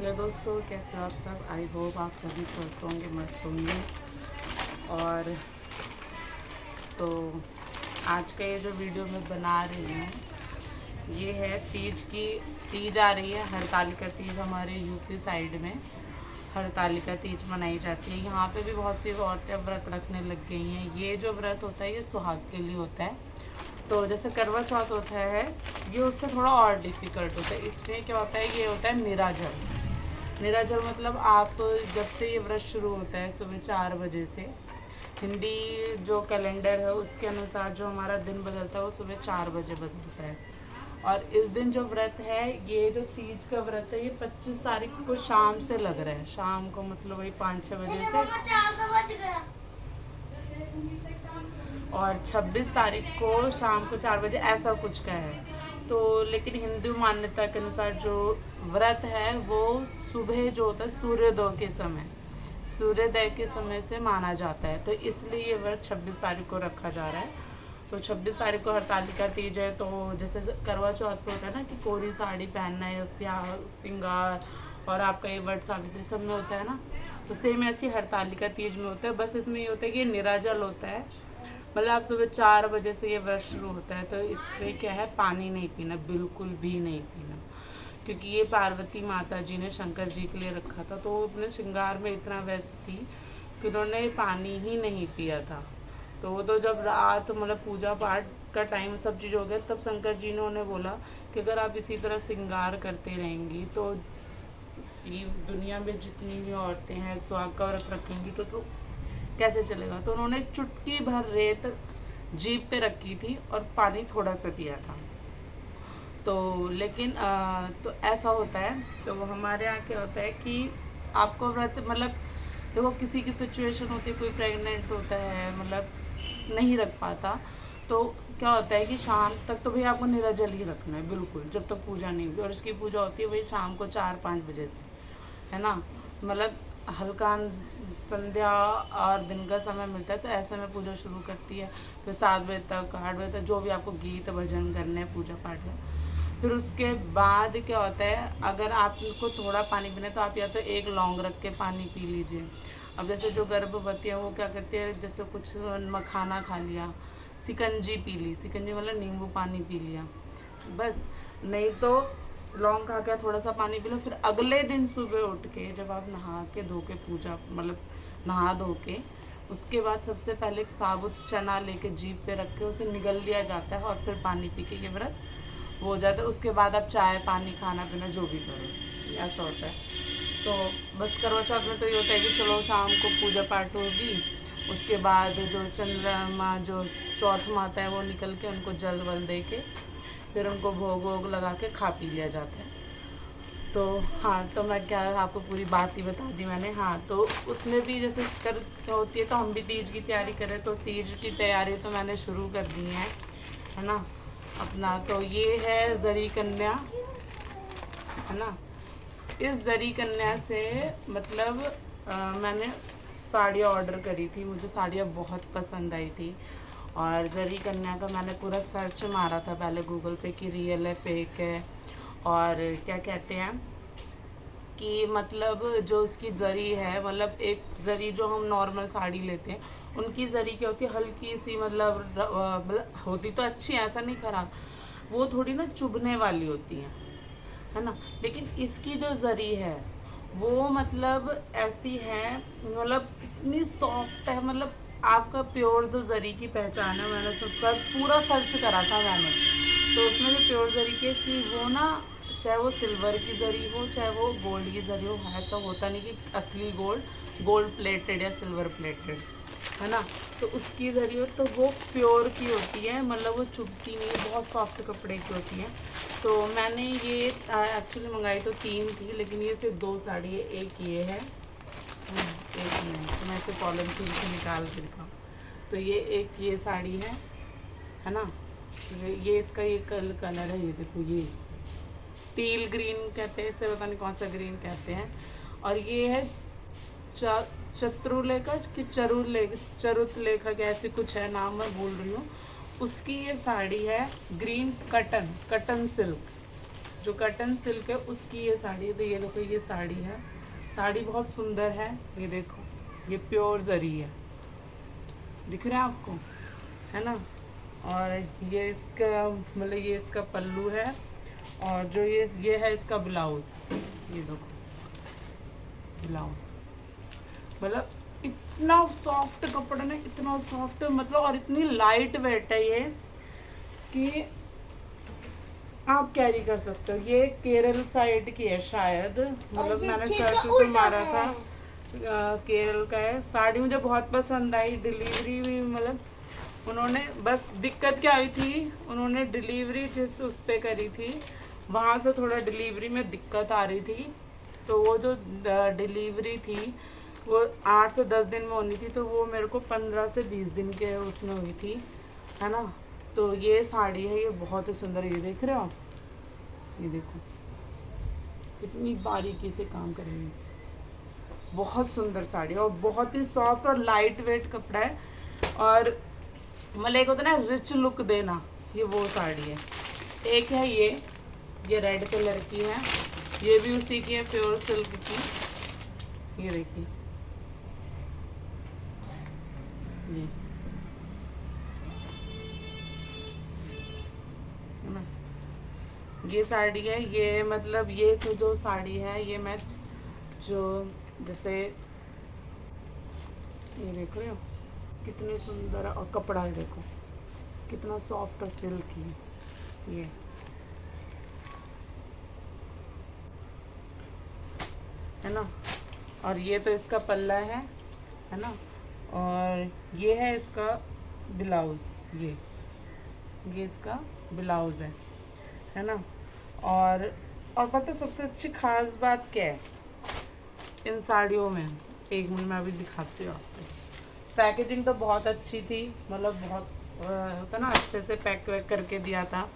Hello दोस्तों, कैसे हो आप सब। आई होप आप सभी स्वस्थ होंगे, मस्त होंगे। और तो आज का ये जो वीडियो मैं बना रही हूँ ये है तीज की। तीज आ रही है, हरतालिका तीज हमारे यूपी साइड में हरतालिका तीज मनाई जाती है। यहाँ पे भी बहुत सी औरतें व्रत रखने लग गई हैं। ये जो व्रत होता है ये सुहाग के लिए होता है। तो जैसे करवा चौथ होता है ये उससे थोड़ा और डिफ़िकल्ट होता है। इसमें क्या होता है, ये होता है निराजल। निराजल मतलब आप जब से ये व्रत शुरू होता है सुबह 4 बजे से, हिंदी जो कैलेंडर है उसके अनुसार जो हमारा दिन बदलता है वो सुबह 4 बजे बदलता है। और इस दिन जो व्रत है, ये जो तीज का व्रत है, ये 25 तारीख को शाम से लग रहा है। शाम को मतलब वही 5-6 बजे से, और 26 तारीख को शाम को 4 बजे, ऐसा कुछ का है। तो लेकिन हिंदू मान्यता के अनुसार जो व्रत है वो सुबह जो होता है सूर्योदय के समय से माना जाता है। तो इसलिए ये व्रत 26 तारीख को रखा जा रहा है। तो 26 तारीख को हरतालिका तीज है। तो जैसे करवा चौथ पे होता है ना कि कोरी साड़ी पहनना है, श्रृंगार, और आपका ये वट सावित्री सब में होता है ना, तो सेम ऐसी हरतालिका तीज में होता है। बस इसमें ये होता है कि ये निराजल होता है। मतलब आप सुबह 4 बजे से ये व्रत शुरू होता है। तो इसमें क्या है, पानी नहीं पीना, बिल्कुल भी नहीं पीना, क्योंकि ये पार्वती माता जी ने शंकर जी के लिए रखा था। तो वो अपने श्रृंगार में इतना व्यस्त थी कि उन्होंने पानी ही नहीं पिया था। तो वो तो जब रात मतलब पूजा पाठ का टाइम सब चीज़ हो गया, तब शंकर जी ने उन्हें बोला कि अगर आप इसी तरह श्रृंगार करते रहेंगी तो ये दुनिया में जितनी भी औरतें हैं सुहाग का व्रत रखेंगी तो कैसे चलेगा। तो उन्होंने चुटकी भर रेत जीभ पे रखी थी और पानी थोड़ा सा पिया था। तो लेकिन तो ऐसा होता है। तो हमारे यहाँ क्या होता है कि आपको व्रत मतलब देखो, किसी की सिचुएशन होती है, कोई प्रेग्नेंट होता है, मतलब नहीं रख पाता, तो क्या होता है कि शाम तक तो भाई आपको निराजल ही रखना है बिल्कुल, जब तक पूजा नहीं होगी। और इसकी पूजा होती है वही शाम को 4-5 बजे से, है ना। मतलब हल्का संध्या और दिन का समय मिलता है तो ऐसे में पूजा शुरू करती है। फिर 7 बजे तक 8 बजे तक जो भी आपको गीत भजन करने हैं पूजा पाठ है। फिर उसके बाद क्या होता है, अगर आपको थोड़ा पानी पीना है तो आप या तो एक लौंग रख के पानी पी लीजिए। अब जैसे जो गर्भवती है वो क्या करती है, जैसे कुछ मखाना खा लिया, शिकंजी पी ली, शिकंजी मतलब नींबू पानी पी लिया बस। नहीं तो लौंग खा के थोड़ा सा पानी पी लो। फिर अगले दिन सुबह उठ के जब आप नहा के धो के पूजा मतलब नहा धो के, उसके बाद सबसे पहले एक साबुत चना लेके जीभ पे रख के उसे निगल लिया जाता है और फिर पानी पी के ये व्रत वो हो जाता है। उसके बाद आप चाय पानी खाना पीना जो भी करो, ऐसा होता है। तो बस करवा चौथ में तो ये होता है कि चलो शाम को पूजा पाठ होगी, उसके बाद जो चंद्रमा जो चौथ माता है वो निकल के उनको जल वल दे के फिर उनको भोग वोग लगा के खा पी लिया जाता है। तो हाँ, तो मैं क्या आपको पूरी बात ही बता दी मैंने। हाँ, तो उसमें भी जैसे कर होती है तो हम भी तीज की तैयारी करें, तो तीज की तैयारी तो मैंने शुरू कर दी है ना अपना। तो ये है जरी कन्या, है ना। इस जरी कन्या से मतलब मैंने साड़ियाँ ऑर्डर करी थी, मुझे साड़ियाँ बहुत पसंद आई थी। और जरी कन्या का मैंने पूरा सर्च मारा था पहले गूगल पे कि रियल है फेक है, और क्या कहते हैं कि मतलब जो उसकी ज़री है, मतलब एक ज़री जो हम नॉर्मल साड़ी लेते हैं उनकी ज़री क्या होती है, हल्की सी मतलब होती तो अच्छी है, ऐसा नहीं ख़राब, वो थोड़ी ना चुभने वाली होती है ना। लेकिन इसकी जो ज़री है वो मतलब ऐसी है, मतलब इतनी सॉफ्ट है, मतलब आपका प्योर जो ज़री की पहचान है। मैंने उसमें पूरा सर्च करा था मैंने, तो उसमें जो प्योर ज़री की है कि वो ना, चाहे वो सिल्वर की ज़री हो चाहे वो गोल्ड की ज़री हो, ऐसा होता नहीं कि असली गोल्ड प्लेटेड या सिल्वर प्लेटेड, है ना। तो उसकी ज़री हो तो वो प्योर की होती है, मतलब वो चुभती नहीं है, बहुत सॉफ्ट कपड़े की होती है। तो मैंने ये एक्चुअली मंगाई तो 3 थी, लेकिन ये सिर्फ 2 साड़ी है। एक ये है, एक नहीं, तो मैं इसे पॉलिथीन से निकाल के दिखाऊँ। तो ये एक ये साड़ी है ना। ये इसका ये कलर है, ये देखो, ये टील ग्रीन कहते हैं इसे, पता नहीं कौन सा ग्रीन कहते हैं। और ये है चतुर्लेखा कि चरुतलेखा क्या ऐसी कुछ है, नाम मैं भूल रही हूँ। उसकी ये साड़ी है ग्रीन कटन सिल्क, जो कटन सिल्क है उसकी ये साड़ी है। तो ये देखो ये साड़ी है, साड़ी बहुत सुंदर है। ये देखो ये प्योर जरी है, दिख रहा है आपको, है ना। और ये इसका मतलब ये इसका पल्लू है, और जो ये है इसका ब्लाउज। ये देखो ब्लाउज, मतलब इतना सॉफ्ट कपड़ा ना, इतना सॉफ्ट मतलब, और इतनी लाइट वेट है ये कि आप कैरी कर सकते हो। ये केरल साइड की है शायद, मतलब मैंने सर्च तो मारा था, केरल का है। साड़ी मुझे बहुत पसंद आई, डिलीवरी भी मतलब उन्होंने, बस दिक्कत क्या हुई थी, उन्होंने डिलीवरी जिस उस पे करी थी वहाँ से थोड़ा डिलीवरी में दिक्कत आ रही थी। तो वो जो डिलीवरी थी वो 8 से 10 दिन में होनी थी, तो वो मेरे को 15 से 20 दिन के उसमें हुई थी, है ना। तो ये साड़ी है, ये बहुत ही सुंदर है। ये देख रहे हो आप, ये देखो कितनी बारीकी से काम करेंगे, बहुत सुंदर साड़ी है और बहुत ही सॉफ्ट और लाइट वेट कपड़ा है। और मतलब एक होता है ना रिच लुक देना, ये वो साड़ी है। एक है ये रेड कलर की है, ये भी उसी की है, प्योर सिल्क की। ये देखिए ये है ना, ये साड़ी है। ये मतलब ये जो साड़ी है ये मैं जो जैसे ये देख रहे हो कितनी सुंदर, और कपड़ा है देखो कितना सॉफ्ट और सिल्की ये है ना। और ये तो इसका पल्ला है ना। और ये है इसका ब्लाउज, ये इसका ब्लाउज है ना। और पता है सबसे अच्छी खास बात क्या है इन साड़ियों में, एक मिनट में अभी दिखाती हूँ आपको। पैकेजिंग तो बहुत अच्छी थी, मतलब बहुत होता ना अच्छे से पैक वैक करके दिया था।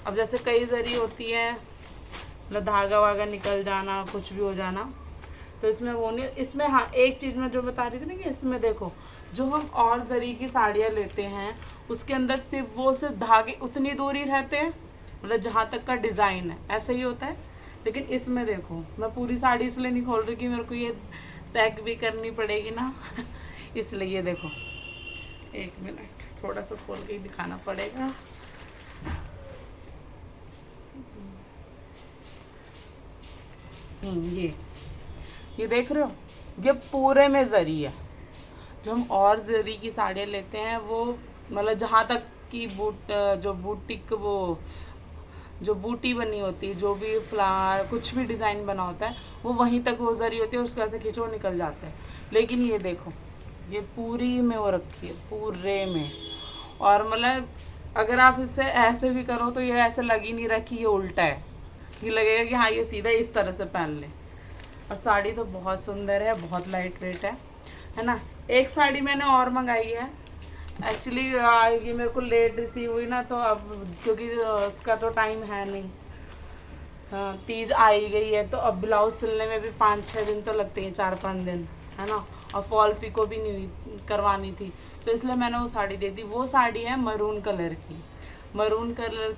अब जैसे कई जरी होती है मतलब धागा वागा निकल जाना, कुछ भी हो जाना, तो इसमें वो नहीं। इसमें हाँ एक चीज़ मैं जो बता रही थी ना कि इसमें देखो जो हम और जरी की साड़ियाँ लेते हैं उसके अंदर सिर्फ धागे उतनी दूरी रहते हैं, मतलब जहाँ तक का डिज़ाइन है ऐसा ही होता है। लेकिन इसमें देखो मैं पूरी साड़ी इसलिए नहीं खोल रही कि मेरे को ये पैक भी करनी पड़ेगी ना इसलिए। ये देखो एक मिनट थोड़ा सा खोल के ही दिखाना पड़ेगा। ये देख रहे हो, ये पूरे में जरी है। जो हम और जरी की साड़ियाँ लेते हैं वो मतलब जहाँ तक की जो बूटिक वो जो बूटी बनी होती है, जो भी फ्लावर कुछ भी डिज़ाइन बना होता है वो वहीं तक वो जरी होती है, उसको ऐसे खींचो निकल जाता है। लेकिन ये देखो ये पूरी में वो रखी है, पूरे में। और मतलब अगर आप इसे ऐसे भी करो तो ये ऐसे लग ही नहीं रहा कि ये उल्टा है, ये लगेगा कि हाँ ये सीधा इस तरह से पहन ले। और साड़ी तो बहुत सुंदर है, बहुत लाइट वेट है ना। एक साड़ी मैंने और मंगाई है एक्चुअली, ये मेरे को लेट रिसीव हुई ना, तो अब क्योंकि उसका तो टाइम है नहीं, हाँ तीज आ ही गई है, तो अब ब्लाउज सिलने में भी 5-6 दिन तो लगते हैं, 4-5 दिन, है ना। और फॉल पिको भी नहीं करवानी थी, तो इसलिए मैंने वो साड़ी दे दी। वो साड़ी है मरून कलर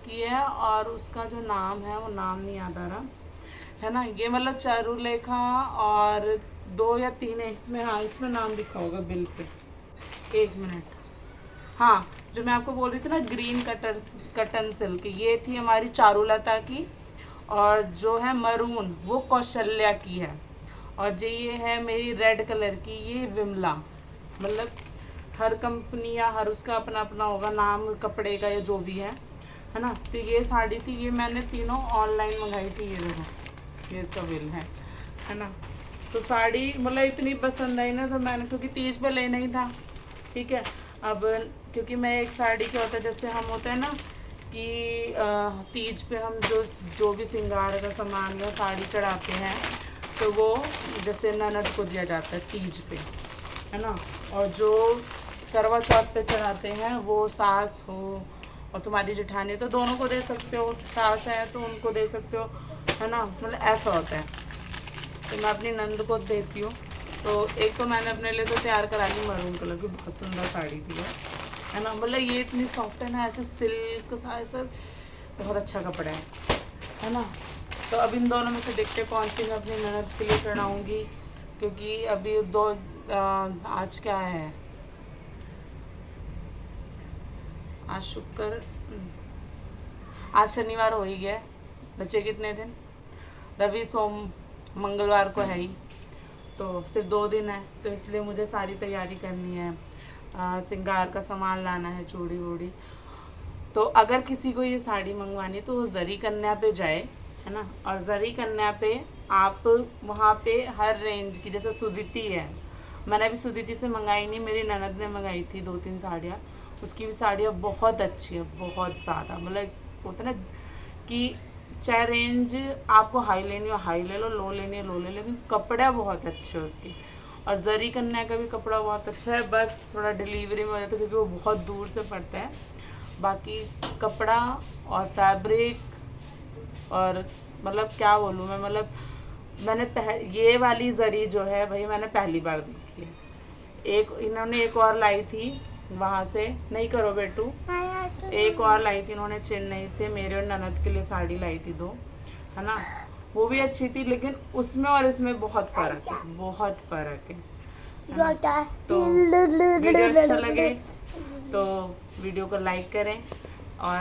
की है, और उसका जो नाम है वो नाम नहीं याद आ रहा, है ना। ये मतलब चारुलेखा और 2 या 3 है इसमें, हाँ इसमें नाम लिखा होगा बिल पे। एक मिनट, हाँ जो मैं आपको बोल रही थी ना ग्रीन कटन सिल्क, ये थी हमारी चारुलता की, और जो है मरून वो कौशल्या की है, और जो ये है मेरी रेड कलर की ये विमला। मतलब हर कंपनी या हर उसका अपना अपना होगा नाम कपड़े का या जो भी है ना। तो ये साड़ी थी, ये मैंने तीनों ऑनलाइन मंगाई थी। ये देखो ये इसका बिल है ना। तो साड़ी मतलब इतनी पसंद आई ना, तो मैंने क्योंकि तीज पे लेना ही था, ठीक है। अब क्योंकि मैं एक साड़ी क्या होता है जैसे हम होता है ना कि तीज पे हम जो भी श्रृंगार का सामान या साड़ी चढ़ाते हैं तो वो जैसे ननद को दिया जाता है तीज पे, है ना। और जो करवा चौथ पे चढ़ाते हैं वो सास हो और तुम्हारी जेठानी, तो दोनों को दे सकते हो, सास है तो उनको दे सकते हो, है ना। मतलब ऐसा होता है, तो मैं अपनी नंद को देती हूँ। तो एक तो मैंने अपने लिए तो तैयार करा ली मरून कलर की, बहुत सुंदर साड़ी थी है ना। मतलब ये इतनी सॉफ्ट है ना, ऐसे सिल्क सा ऐसा बहुत अच्छा कपड़ा है। है ना। तो अब इन दोनों में से देखते कौन सी मैं अपनी ननद के लिए चढ़ाऊँगी, क्योंकि अभी आज क्या है, आज शुक्र, आज शनिवार हो ही गया, बचे कितने दिन, रवि सोम मंगलवार को है ही, तो सिर्फ 2 दिन है। तो इसलिए मुझे सारी तैयारी करनी है, श्रृंगार का सामान लाना है, चूड़ी वूड़ी। तो अगर किसी को ये साड़ी मंगवानी है तो वो जरी कन्या पे जाए, है ना। और जरी कन्या पे आप वहाँ पे हर रेंज की, जैसे सुदीति है, मैंने अभी सुदीति से मंगाई नहीं, मेरी ननद ने मंगाई थी 2-3 साड़ियाँ, उसकी भी साड़ियाँ बहुत अच्छी है, बहुत ज़्यादा, मतलब होता है ना कि चाहे रेंज आपको हाई लेनी हो हाई ले लो, लो लेनी हो लो ले लो, लेकिन कपड़ा बहुत अच्छे है उसके। और जरी कन्या का भी कपड़ा बहुत अच्छा है, बस थोड़ा डिलीवरी में हो जाता है क्योंकि वो बहुत दूर से पड़ता है। बाकी कपड़ा और फैब्रिक और मतलब क्या बोलूँ मैं, मतलब मैंने ये वाली जरी जो है भाई मैंने पहली बार देखी है। इन्होंने एक और लाई थी वहाँ से, नहीं करो बेटू, एक और लाई थी इन्होंने चेन्नई से, मेरे और ननद के लिए साड़ी लाई थी 2, है ना। वो भी अच्छी थी, लेकिन उसमें और इसमें बहुत फ़र्क है, बहुत फ़र्क है ना? तो वीडियो अच्छा लगे तो वीडियो को लाइक करें और